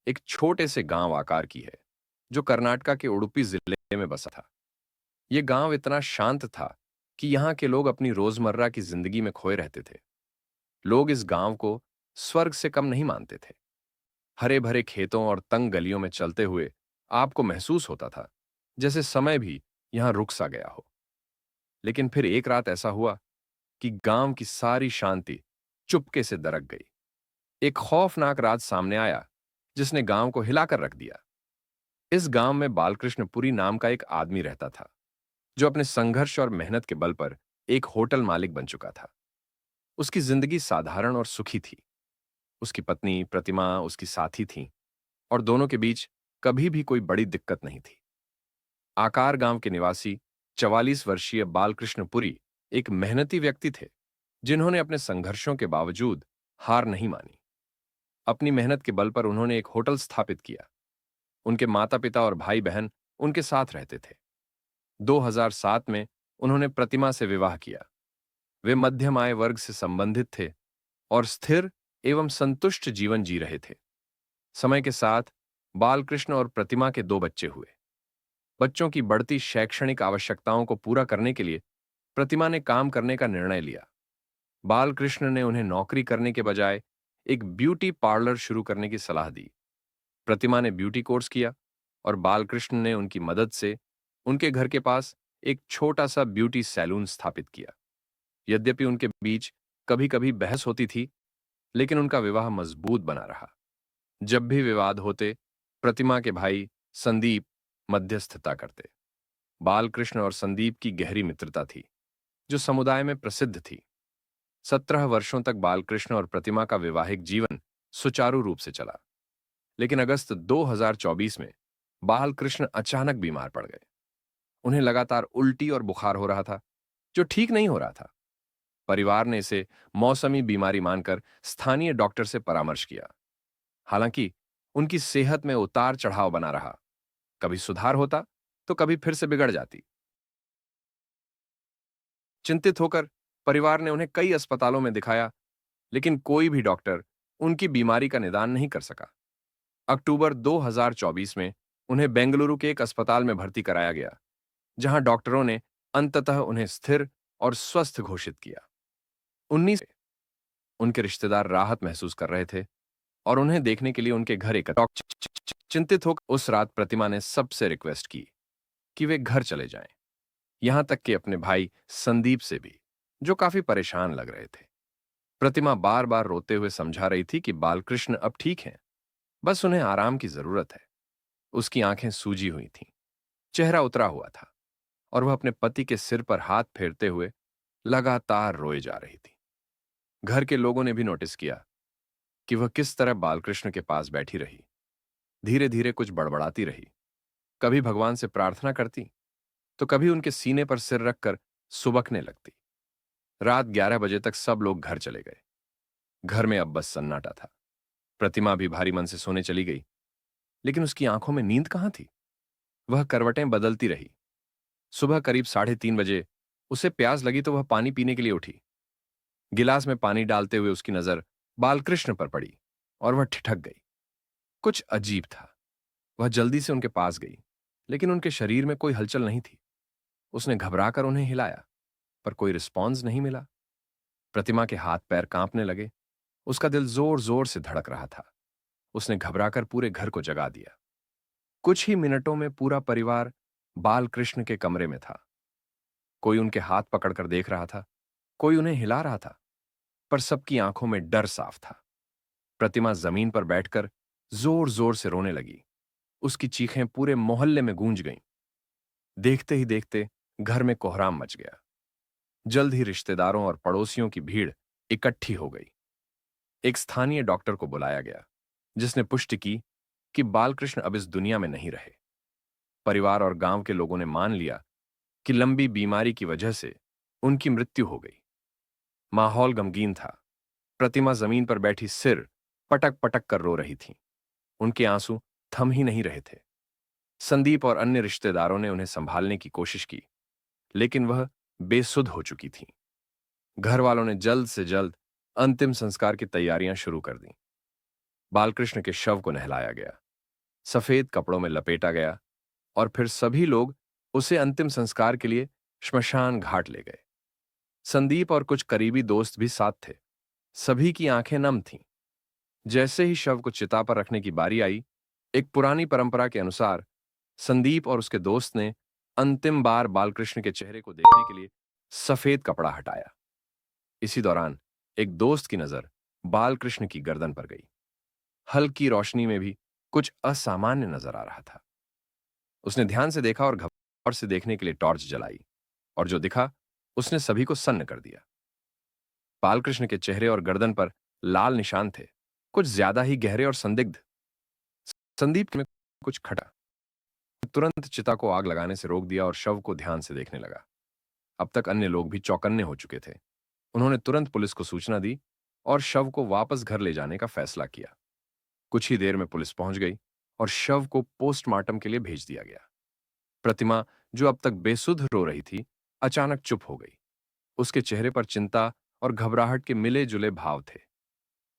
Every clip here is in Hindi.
एक छोटे से गांव आकार की है, जो कर्नाटका के उडुपी जिले में बसा था। यह गांव इतना शांत था कि यहां के लोग अपनी रोजमर्रा की जिंदगी में खोए रहते थे। लोग इस गांव को स्वर्ग से कम नहीं मानते थे। हरे भरे खेतों और तंग गलियों में चलते हुए आपको महसूस होता था जैसे समय भी यहां रुक सा गया हो। लेकिन फिर एक रात ऐसा हुआ कि गांव की सारी शांति चुपके से दरक गई। एक खौफनाक राज सामने आया जिसने गांव को हिलाकर रख दिया। इस गांव में बालकृष्ण पुरी नाम का एक आदमी रहता था, जो अपने संघर्ष और मेहनत के बल पर एक होटल मालिक बन चुका था। उसकी जिंदगी साधारण और सुखी थी। उसकी पत्नी प्रतिमा उसकी साथी थी, और दोनों के बीच कभी भी कोई बड़ी दिक्कत नहीं थी। आकार गांव के निवासी 44 वर्षीय बालकृष्ण पुरी एक मेहनती व्यक्ति थे, जिन्होंने अपने संघर्षों के बावजूद हार नहीं मानी। अपनी मेहनत के बल पर उन्होंने एक होटल स्थापित किया। उनके माता पिता और भाई बहन उनके साथ रहते थे। 2007 में उन्होंने प्रतिमा से विवाह किया। वे मध्यम आय वर्ग से संबंधित थे और स्थिर एवं संतुष्ट जीवन जी रहे थे। समय के साथ बालकृष्ण और प्रतिमा के 2 बच्चे हुए। बच्चों की बढ़ती शैक्षणिक आवश्यकताओं को पूरा करने के लिए प्रतिमा ने काम करने का निर्णय लिया। बालकृष्ण ने उन्हें नौकरी करने के बजाय एक ब्यूटी पार्लर शुरू करने की सलाह दी। प्रतिमा ने ब्यूटी कोर्स किया और बालकृष्ण ने उनकी मदद से उनके घर के पास एक छोटा सा ब्यूटी सैलून स्थापित किया। यद्यपि उनके बीच कभी कभी बहस होती थी, लेकिन उनका विवाह मजबूत बना रहा। जब भी विवाद होते, प्रतिमा के भाई संदीप मध्यस्थता करते। बालकृष्ण और संदीप की गहरी मित्रता थी, जो समुदाय में प्रसिद्ध थी। 17 वर्षों तक बालकृष्ण और प्रतिमा का वैवाहिक जीवन सुचारू रूप से चला। लेकिन अगस्त 2024 में बालकृष्ण अचानक बीमार पड़ गए। उन्हें लगातार उल्टी और बुखार हो रहा था, जो ठीक नहीं हो रहा था। परिवार ने इसे मौसमी बीमारी मानकर स्थानीय डॉक्टर से परामर्श किया। हालांकि उनकी सेहत में उतार चढ़ाव बना रहा। कभी सुधार होता तो कभी फिर से बिगड़ जाती। चिंतित होकर परिवार ने उन्हें कई अस्पतालों में दिखाया, लेकिन कोई भी डॉक्टर उनकी बीमारी का निदान नहीं कर सका। अक्टूबर 2024 में उन्हें बेंगलुरु के एक अस्पताल में भर्ती कराया गया, जहां डॉक्टरों ने अंततः उन्हें स्थिर और स्वस्थ घोषित किया। 19 उनके रिश्तेदार राहत महसूस कर रहे थे और उन्हें देखने के लिए उनके घर एकत्र। चिंतित होकर उस रात प्रतिमा ने सबसे रिक्वेस्ट की कि वे घर चले जाएं, यहां तक कि अपने भाई संदीप से भी, जो काफी परेशान लग रहे थे। प्रतिमा बार बार रोते हुए समझा रही थी कि बालकृष्ण अब ठीक हैं, बस उन्हें आराम की जरूरत है। उसकी आंखें सूजी हुई थीं, चेहरा उतरा हुआ था, और वह अपने पति के सिर पर हाथ फेरते हुए लगातार रोए जा रही थी। घर के लोगों ने भी नोटिस किया कि वह किस तरह बालकृष्ण के पास बैठी रही, धीरे धीरे कुछ बड़बड़ाती रही। कभी भगवान से प्रार्थना करती, तो कभी उनके सीने पर सिर रखकर सुबकने लगती। रात 11 बजे तक सब लोग घर चले गए। घर में अब बस सन्नाटा था। प्रतिमा भी भारी मन से सोने चली गई, लेकिन उसकी आंखों में नींद कहां थी। वह करवटें बदलती रही। सुबह करीब 3:30 बजे उसे प्यास लगी तो वह पानी पीने के लिए उठी। गिलास में पानी डालते हुए उसकी नजर बालकृष्ण पर पड़ी और वह ठिठक गई। कुछ अजीब था। वह जल्दी से उनके पास गई, लेकिन उनके शरीर में कोई हलचल नहीं थी। उसने घबराकर उन्हें हिलाया, पर कोई रिस्पॉन्स नहीं मिला। प्रतिमा के हाथ पैर कांपने लगे। उसका दिल जोर जोर से धड़क रहा था। उसने घबराकर पूरे घर को जगा दिया। कुछ ही मिनटों में पूरा परिवार बालकृष्ण के कमरे में था। कोई उनके हाथ पकड़कर देख रहा था, कोई उन्हें हिला रहा था, पर सबकी आंखों में डर साफ था। प्रतिमा जमीन पर बैठकर जोर जोर से रोने लगी। उसकी चीखें पूरे मोहल्ले में गूंज गईं। देखते ही देखते घर में कोहराम मच गया। जल्द ही रिश्तेदारों और पड़ोसियों की भीड़ इकट्ठी हो गई। एक स्थानीय डॉक्टर को बुलाया गया, जिसने पुष्टि की कि बालकृष्ण अब इस दुनिया में नहीं रहे। परिवार और गांव के लोगों ने मान लिया कि लंबी बीमारी की वजह से उनकी मृत्यु हो गई। माहौल गमगीन था। प्रतिमा जमीन पर बैठी सिर पटक पटक कर रो रही थी। उनके आंसू थम ही नहीं रहे थे। संदीप और अन्य रिश्तेदारों ने उन्हें संभालने की कोशिश की, लेकिन वह बेसुध हो चुकी थी। घर वालों ने जल्द से जल्द अंतिम संस्कार की तैयारियां शुरू कर दी। बालकृष्ण के शव को नहलाया गया, सफेद कपड़ों में लपेटा गया और फिर सभी लोग उसे अंतिम संस्कार के लिए श्मशान घाट ले गए। संदीप और कुछ करीबी दोस्त भी साथ थे। सभी की आंखें नम थीं। जैसे ही शव को चिता पर रखने की बारी आई, एक पुरानी परंपरा के अनुसार संदीप और उसके दोस्त ने अंतिम बार बालकृष्ण के चेहरे को देखने के लिए सफेद कपड़ा हटाया। इसी दौरान एक दोस्त की नजर बालकृष्ण की गर्दन पर गई। हल्की रोशनी में भी कुछ असामान्य नजर आ रहा था। उसने ध्यान से देखा और घबराहट से देखने के लिए टॉर्च जलाई, और जो दिखा उसने सभी को सन्न कर दिया। बालकृष्ण के चेहरे और गर्दन पर लाल निशान थे, कुछ ज्यादा ही गहरे और संदिग्ध। संदीप में कुछ खटा। तुरंत चिता को आग लगाने से रोक दिया और शव को ध्यान से देखने लगा। अब तक अन्य लोग भी चौकन्ने हो चुके थे। उन्होंने तुरंत पुलिस को सूचना दी और शव को वापस घर ले जाने का फैसला किया। कुछ ही देर में पुलिस पहुंच गई और शव को पोस्टमार्टम के लिए भेज दिया गया। प्रतिमा, जो अब तक बेसुध रो रही थी, अचानक चुप हो गई। उसके चेहरे पर चिंता और घबराहट के मिले जुले भाव थे।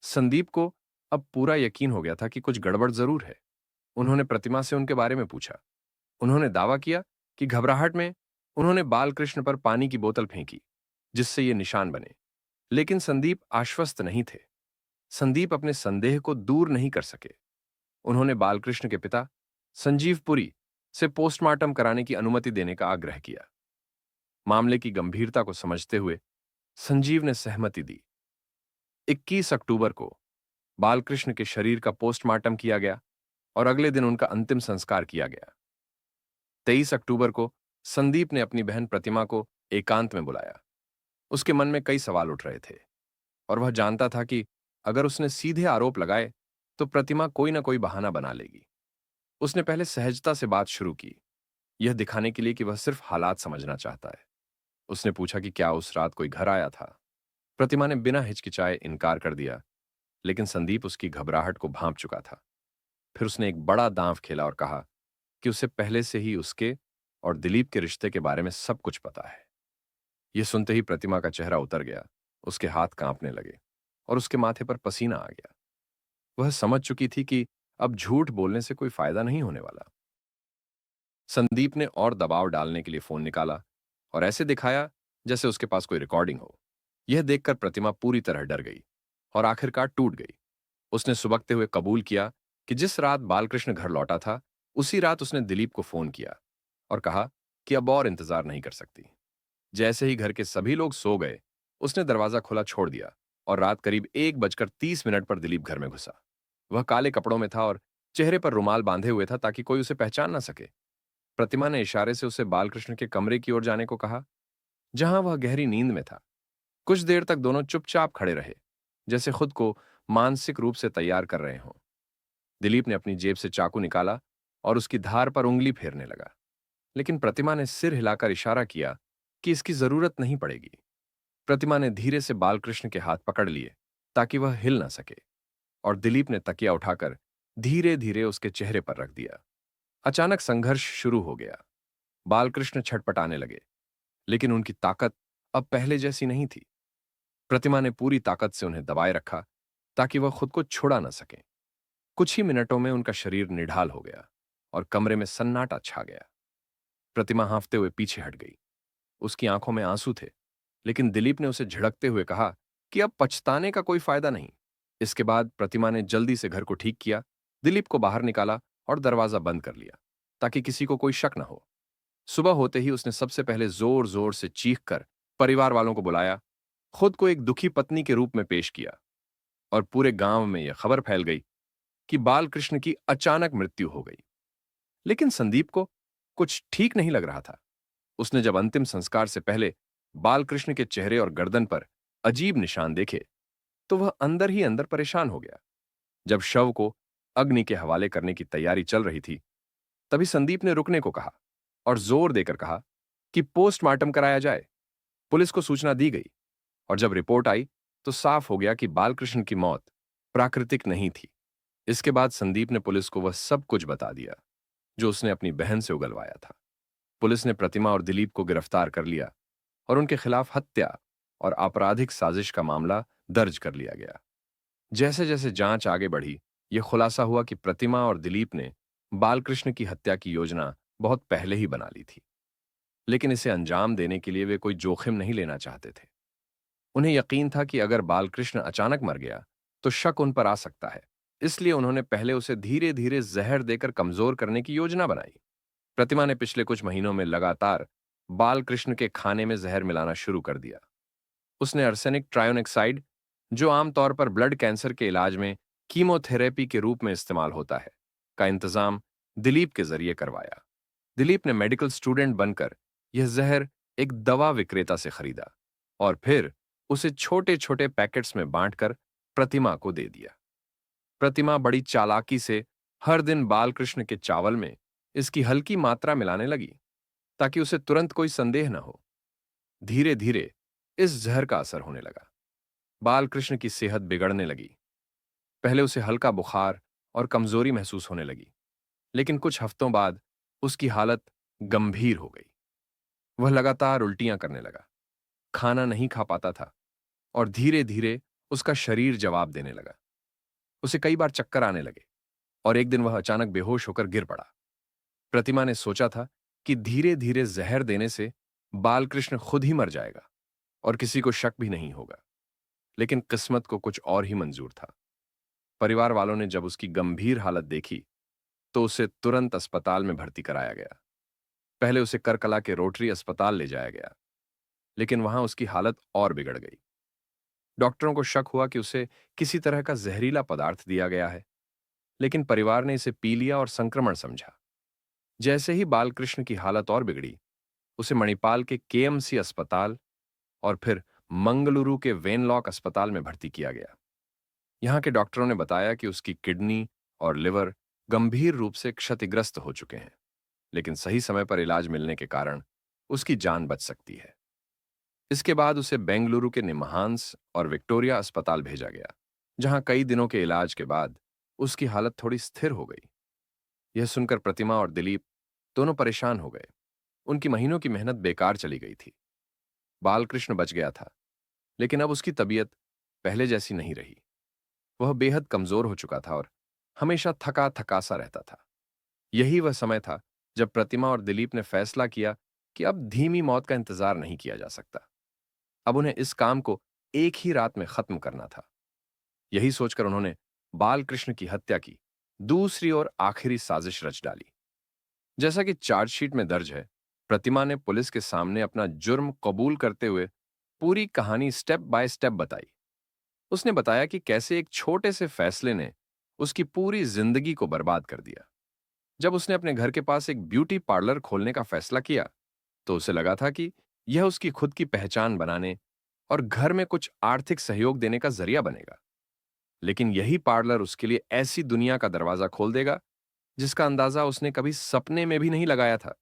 संदीप को अब पूरा यकीन हो गया था कि कुछ गड़बड़ जरूर है। उन्होंने प्रतिमा से उनके बारे में पूछा। उन्होंने दावा किया कि घबराहट में उन्होंने बालकृष्ण पर पानी की बोतल फेंकी, जिससे ये निशान बने। लेकिन संदीप आश्वस्त नहीं थे। संदीप अपने संदेह को दूर नहीं कर सके। उन्होंने बालकृष्ण के पिता संजीव पुरी से पोस्टमार्टम कराने की अनुमति देने का आग्रह किया। मामले की गंभीरता को समझते हुए संजीव ने सहमति दी। 21 अक्टूबर को बालकृष्ण के शरीर का पोस्टमार्टम किया गया और अगले दिन उनका अंतिम संस्कार किया गया। 23 अक्टूबर को संदीप ने अपनी बहन प्रतिमा को एकांत में बुलाया। उसके मन में कई सवाल उठ रहे थे और वह जानता था कि अगर उसने सीधे आरोप लगाए तो प्रतिमा कोई ना कोई बहाना बना लेगी। उसने पहले सहजता से बात शुरू की, यह दिखाने के लिए कि वह सिर्फ हालात समझना चाहता है। उसने पूछा कि क्या उस रात कोई घर आया था। प्रतिमा ने बिना हिचकिचाए इनकार कर दिया, लेकिन संदीप उसकी घबराहट को भांप चुका था। फिर उसने एक बड़ा दांव खेला और कहा कि उसे पहले से ही उसके और दिलीप के रिश्ते के बारे में सब कुछ पता है। यह सुनते ही प्रतिमा का चेहरा उतर गया, उसके हाथ कांपने लगे और उसके माथे पर पसीना आ गया। वह समझ चुकी थी कि अब झूठ बोलने से कोई फायदा नहीं होने वाला। संदीप ने और दबाव डालने के लिए फोन निकाला और ऐसे दिखाया जैसे उसके पास कोई रिकॉर्डिंग हो। यह देखकर प्रतिमा पूरी तरह डर गई और आखिरकार टूट गई। उसने सुबकते हुए कबूल किया कि जिस रात बालकृष्ण घर लौटा था, उसी रात उसने दिलीप को फोन किया और कहा कि अब और इंतजार नहीं कर सकती। जैसे ही घर के सभी लोग सो गए, उसने दरवाजा खुला छोड़ दिया और रात करीब 1:30 पर दिलीप घर में घुसा। वह काले कपड़ों में था और चेहरे पर रुमाल बांधे हुए था ताकि कोई उसे पहचान ना सके। प्रतिमा ने इशारे से उसे बालकृष्ण के कमरे की ओर जाने को कहा, जहां वह गहरी नींद में था। कुछ देर तक दोनों चुपचाप खड़े रहे, जैसे खुद को मानसिक रूप से तैयार कर रहे हों। दिलीप ने अपनी जेब से चाकू निकाला और उसकी धार पर उंगली फेरने लगा, लेकिन प्रतिमा ने सिर हिलाकर इशारा किया कि इसकी जरूरत नहीं पड़ेगी। प्रतिमा ने धीरे से बालकृष्ण के हाथ पकड़ लिए ताकि वह हिल ना सके, और दिलीप ने तकिया उठाकर धीरे धीरे उसके चेहरे पर रख दिया। अचानक संघर्ष शुरू हो गया। बालकृष्ण छटपटाने लगे, लेकिन उनकी ताकत अब पहले जैसी नहीं थी। प्रतिमा ने पूरी ताकत से उन्हें दबाए रखा ताकि वह खुद को छुड़ा न सके। कुछ ही मिनटों में उनका शरीर निढाल हो गया और कमरे में सन्नाटा छा गया। प्रतिमा हांफते हुए पीछे हट गई। उसकी आंखों में आंसू थे, लेकिन दिलीप ने उसे झिड़कते हुए कहा कि अब पछताने का कोई फायदा नहीं। इसके बाद प्रतिमा ने जल्दी से घर को ठीक किया, दिलीप को बाहर निकाला और दरवाजा बंद कर लिया ताकि किसी को कोई शक न हो। सुबह होते ही उसने सबसे पहले जोर जोर से चीखकर परिवार वालों को बुलाया, खुद को एक दुखी पत्नी के रूप में पेश किया, और पूरे गांव में यह खबर फैल गई कि बालकृष्ण की अचानक मृत्यु हो गई। लेकिन संदीप को कुछ ठीक नहीं लग रहा था। उसने जब अंतिम संस्कार से पहले बालकृष्ण के चेहरे और गर्दन पर अजीब निशान देखे, तो वह अंदर ही अंदर परेशान हो गया। जब शव को अग्नि के हवाले करने की तैयारी चल रही थी, तभी संदीप ने रुकने को कहा और जोर देकर कहा कि पोस्टमार्टम कराया जाए। पुलिस को सूचना दी गई और जब रिपोर्ट आई तो साफ हो गया कि बालकृष्ण की मौत प्राकृतिक नहीं थी। इसके बाद संदीप ने पुलिस को वह सब कुछ बता दिया जो उसने अपनी बहन से उगलवाया था। पुलिस ने प्रतिमा और दिलीप को गिरफ्तार कर लिया और उनके खिलाफ हत्या और आपराधिक साजिश का मामला दर्ज कर लिया गया। जैसे जैसे जांच आगे बढ़ी, यह खुलासा हुआ कि प्रतिमा और दिलीप ने बालकृष्ण की हत्या की योजना बहुत पहले ही बना ली थी, लेकिन इसे अंजाम देने के लिए वे कोई जोखिम नहीं लेना चाहते थे। उन्हें यकीन था कि अगर बालकृष्ण अचानक मर गया तो शक उन पर आ सकता है, इसलिए उन्होंने पहले उसे धीरे धीरे जहर देकर कमजोर करने की योजना बनाई। प्रतिमा ने पिछले कुछ महीनों में लगातार बालकृष्ण के खाने में जहर मिलाना शुरू कर दिया। उसने अर्सेनिक ट्रायोनेक्साइड, जो आमतौर पर ब्लड कैंसर के इलाज में कीमोथेरेपी के रूप में इस्तेमाल होता है, का इंतजाम दिलीप के जरिए करवाया। दिलीप ने मेडिकल स्टूडेंट बनकर यह जहर एक दवा विक्रेता से खरीदा और फिर उसे छोटे छोटे पैकेट्स में बांटकर प्रतिमा को दे दिया। प्रतिमा बड़ी चालाकी से हर दिन बालकृष्ण के चावल में इसकी हल्की मात्रा मिलाने लगी, ताकि उसे तुरंत कोई संदेह न हो। धीरे धीरे इस जहर का असर होने लगा। बालकृष्ण की सेहत बिगड़ने लगी। पहले उसे हल्का बुखार और कमजोरी महसूस होने लगी, लेकिन कुछ हफ्तों बाद उसकी हालत गंभीर हो गई। वह लगातार उल्टियां करने लगा, खाना नहीं खा पाता था और धीरे धीरे उसका शरीर जवाब देने लगा। उसे कई बार चक्कर आने लगे और एक दिन वह अचानक बेहोश होकर गिर पड़ा। प्रतिमा ने सोचा था कि धीरे धीरे जहर देने से बालकृष्ण खुद ही मर जाएगा और किसी को शक भी नहीं होगा, लेकिन किस्मत को कुछ और ही मंजूर था। परिवार वालों ने जब उसकी गंभीर हालत देखी तो उसे तुरंत अस्पताल में भर्ती कराया गया। पहले उसे करकला के रोटरी अस्पताल ले जाया गया, लेकिन वहां उसकी हालत और बिगड़ गई। डॉक्टरों को शक हुआ कि उसे किसी तरह का जहरीला पदार्थ दिया गया है, लेकिन परिवार ने इसे पी लिया और संक्रमण समझा। जैसे ही बालकृष्ण की हालत और बिगड़ी, उसे मणिपाल के केएमसी अस्पताल और फिर मंगलुरु के वेनलॉक अस्पताल में भर्ती किया गया। यहां के डॉक्टरों ने बताया कि उसकी किडनी और लिवर गंभीर रूप से क्षतिग्रस्त हो चुके हैं, लेकिन सही समय पर इलाज मिलने के कारण उसकी जान बच सकती है। इसके बाद उसे बेंगलुरु के निमहांस और विक्टोरिया अस्पताल भेजा गया, जहां कई दिनों के इलाज के बाद उसकी हालत थोड़ी स्थिर हो गई। यह सुनकर प्रतिमा और दिलीप दोनों परेशान हो गए। उनकी महीनों की मेहनत बेकार चली गई थी। बालकृष्ण बच गया था, लेकिन अब उसकी तबीयत पहले जैसी नहीं रही। वह बेहद कमजोर हो चुका था और हमेशा थका थका सा रहता था। यही वह समय था जब प्रतिमा और दिलीप ने फैसला किया कि अब धीमी मौत का इंतजार नहीं किया जा सकता। अब उन्हें इस काम को एक ही रात में खत्म करना था। यही सोचकर उन्होंने बालकृष्ण की हत्या की दूसरी और आखिरी साजिश रच डाली। जैसा कि चार्जशीट में दर्ज है, प्रतिमा ने पुलिस के सामने अपना जुर्म कबूल करते हुए पूरी कहानी स्टेप बाय स्टेप बताई। उसने बताया कि कैसे एक छोटे से फैसले ने उसकी पूरी जिंदगी को बर्बाद कर दिया। जब उसने अपने घर के पास एक ब्यूटी पार्लर खोलने का फैसला किया, तो उसे लगा था कि यह उसकी खुद की पहचान बनाने और घर में कुछ आर्थिक सहयोग देने का जरिया बनेगा। लेकिन यही पार्लर उसके लिए ऐसी दुनिया का दरवाजा खोल देगा जिसका अंदाजा उसने कभी सपने में भी नहीं लगाया था।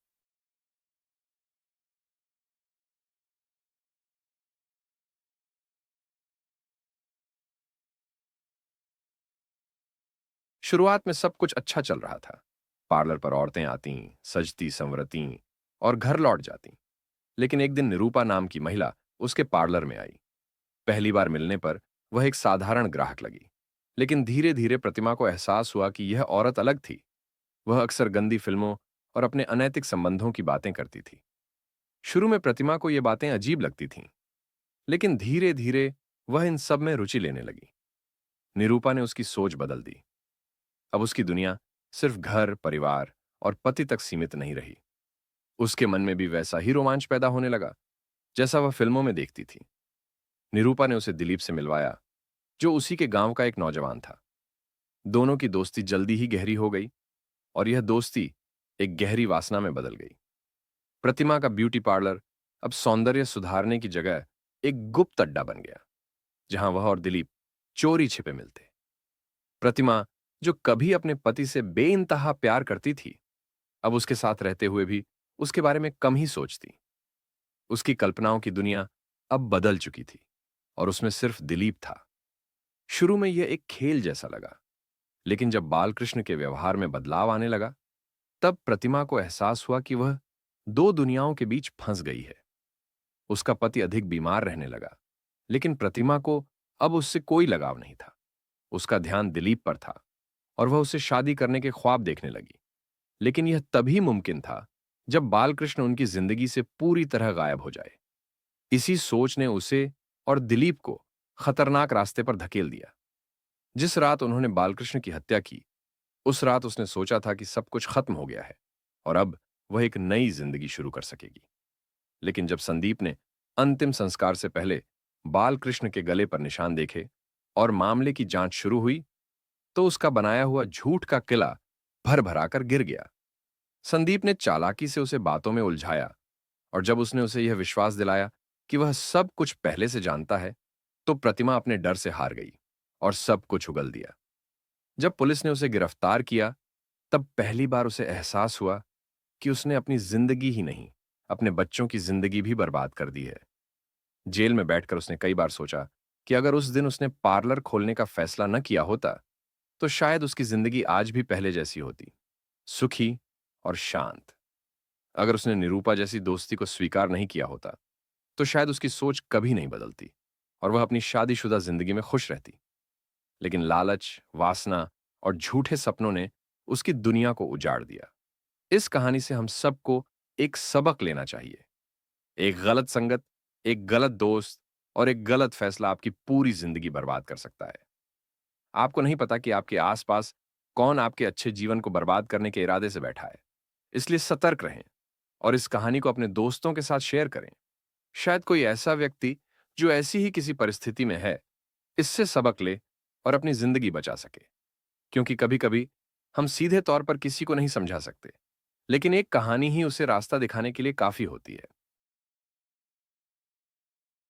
शुरुआत में सब कुछ अच्छा चल रहा था। पार्लर पर औरतें आती, सजती संवरती और घर लौट जाती। लेकिन एक दिन निरूपा नाम की महिला उसके पार्लर में आई। पहली बार मिलने पर वह एक साधारण ग्राहक लगी, लेकिन धीरे धीरे प्रतिमा को एहसास हुआ कि यह औरत अलग थी। वह अक्सर गंदी फिल्मों और अपने अनैतिक संबंधों की बातें करती थी। शुरू में प्रतिमा को ये बातें अजीब लगती थीं, लेकिन धीरे धीरे वह इन सब में रुचि लेने लगी। निरूपा ने उसकी सोच बदल दी। अब उसकी दुनिया सिर्फ घर, परिवार और पति तक सीमित नहीं रही। उसके मन में भी वैसा ही रोमांच पैदा होने लगा जैसा वह फिल्मों में देखती थी। निरूपा ने उसे दिलीप से मिलवाया, जो उसी के गांव का एक नौजवान था। दोनों की दोस्ती जल्दी ही गहरी हो गई और यह दोस्ती एक गहरी वासना में बदल गई। प्रतिमा का ब्यूटी पार्लर अब सौंदर्य सुधारने की जगह एक गुप्त अड्डा बन गया, जहां वह और दिलीप चोरी छिपे मिलते। प्रतिमा, जो कभी अपने पति से बेइंतहा प्यार करती थी, अब उसके साथ रहते हुए भी उसके बारे में कम ही सोचती। उसकी कल्पनाओं की दुनिया अब बदल चुकी थी और उसमें सिर्फ दिलीप था। शुरू में यह एक खेल जैसा लगा, लेकिन जब बालकृष्ण के व्यवहार में बदलाव आने लगा, तब प्रतिमा को एहसास हुआ कि वह दो दुनियाओं के बीच फंस गई है। उसका पति अधिक बीमार रहने लगा, लेकिन प्रतिमा को अब उससे कोई लगाव नहीं था। उसका ध्यान दिलीप पर था और वह उससे शादी करने के ख्वाब देखने लगी। लेकिन यह तभी मुमकिन था जब बालकृष्ण उनकी जिंदगी से पूरी तरह गायब हो जाए। इसी सोच ने उसे और दिलीप को खतरनाक रास्ते पर धकेल दिया। जिस रात उन्होंने बालकृष्ण की हत्या की, उस रात उसने सोचा था कि सब कुछ खत्म हो गया है और अब वह एक नई जिंदगी शुरू कर सकेगी। लेकिन जब संदीप ने अंतिम संस्कार से पहले बालकृष्ण के गले पर निशान देखे और मामले की जांच शुरू हुई, तो उसका बनाया हुआ झूठ का किला भर भराकर गिर गया। संदीप ने चालाकी से उसे बातों में उलझाया और जब उसने उसे यह विश्वास दिलाया कि वह सब कुछ पहले से जानता है, तो प्रतिमा अपने डर से हार गई और सब कुछ उगल दिया। जब पुलिस ने उसे गिरफ्तार किया, तब पहली बार उसे एहसास हुआ कि उसने अपनी जिंदगी ही नहीं, अपने बच्चों की जिंदगी भी बर्बाद कर दी है। जेल में बैठकर उसने कई बार सोचा कि अगर उस दिन उसने पार्लर खोलने का फैसला न किया होता, तो शायद उसकी जिंदगी आज भी पहले जैसी होती, सुखी और शांत। अगर उसने निरूपा जैसी दोस्ती को स्वीकार नहीं किया होता, तो शायद उसकी सोच कभी नहीं बदलती और वह अपनी शादीशुदा जिंदगी में खुश रहती। लेकिन लालच, वासना और झूठे सपनों ने उसकी दुनिया को उजाड़ दिया। इस कहानी से हम सबको एक सबक लेना चाहिए। एक गलत संगत, एक गलत दोस्त और एक गलत फैसला आपकी पूरी जिंदगी बर्बाद कर सकता है। आपको नहीं पता कि आपके आसपास कौन आपके अच्छे जीवन को बर्बाद करने के इरादे से बैठा है। इसलिए सतर्क रहें और इस कहानी को अपने दोस्तों के साथ शेयर करें। शायद कोई ऐसा व्यक्ति जो ऐसी ही किसी परिस्थिति में है, इससे सबक ले और अपनी जिंदगी बचा सके। क्योंकि कभी-कभी हम सीधे तौर पर किसी को नहीं समझा सकते, लेकिन एक कहानी ही उसे रास्ता दिखाने के लिए काफी होती है।